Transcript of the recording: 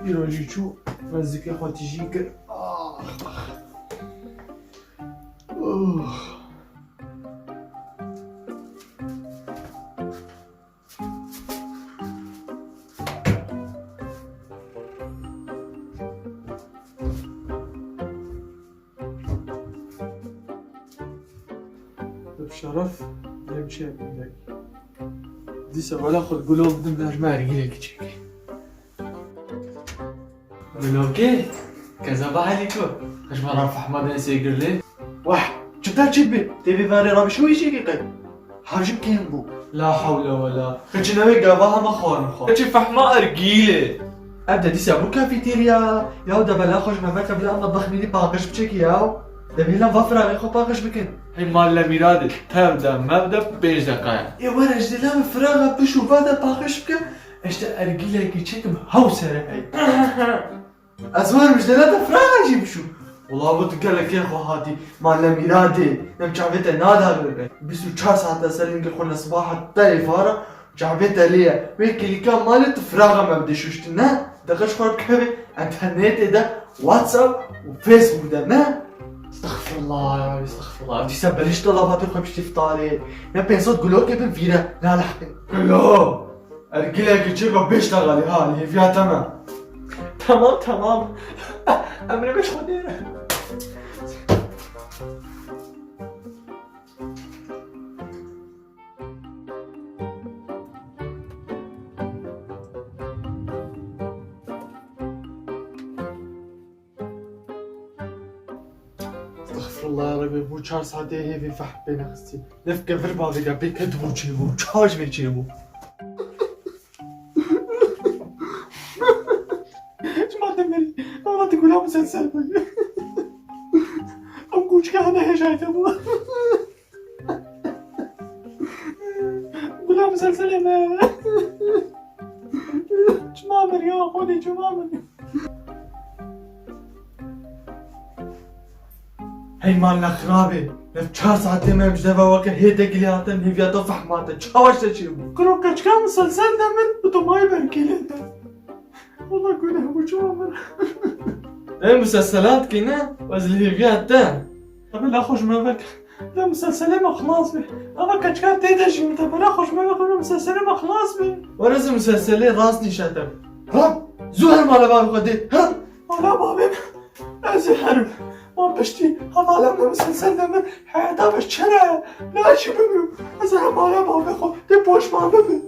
يروجيتشو مزيكا خاتيجيك. بشرف نمشي عندك دي سوالا خد قلوب بدم نجمع رجلك تشيك ملوكي كذا عليكو اش ما رافع احمد نسيقر لي واحد شفتها تشبي تبي فاري رابي شو يجي قد حاجب كين بو لا حول ولا خجنا قابها ما خور خجي فحمة ارجيله ابدا دي سابو كافيتيريا ياو دابا لا خرج ما فاك بلا نطبخ ميني باقش بتشيك ياو دابا لا مفرغ يخو باقش بكن هي مال ميراد تبدا مبدا 5 دقائق يا ورا جدي لا مفرغ بشوف هذا باقش بكن اشتا ارجيلك يتشكم هوسره هي ازوار مش دلالة فراغ اجيب شو والله بتقول لك يا اخو هادي مال ميرادي نم جابته نادا غربه بسو 4 ساعات سلين قلنا صباح التليفارة جابته ليا ويك اللي كان مالت فراغ ما بدي شوشتنا دقش خرب كبي انترنت ده واتساب وفيسبوك ده ما استغفر الله يا ربي استغفر الله بدي سبلش طلبات الخبز تفطاري نبي صوت قولوا كيف فينا لا لحظة لا ارجيلك يتشكم بيشتغل ها اللي هي فيها تمام تمام امري مش خدير استغفر الله يا ربي بو 4 ساعات هي في فحم بين خستي نفك في بعض قبل كدبو تشيبو تشاش في تشيبو ما تمري ما تقولها مسلسل ام كوش كان هي شايفه قولها مسلسل ما جمامر يا خودي جمامر هي مالنا خرابي نف 4 ساعات ما مجدبا وكل هي دقلياتن هي فيها طفح ماتا تشاش تشيبو كروكاش كان مسلسل دمر وتو ما يبركي لنا والله قولها ابو جمامر ايه مسلسلات كنا وزل هي فيها التان طب لا خوش ما بك لا مسلسل ما خلاص بي اما كاش كان تيدش طب لا خوش ما بك مسلسل ما خلاص بي ورز مسلسلين راسني شاتم ها زهر مال بابي خديت ها ولا بابي ازهر ما بشتي هذا لما مسلسل دمر حياته بشرة لا شبه ازهر مال بابي خو تبوش ما بابي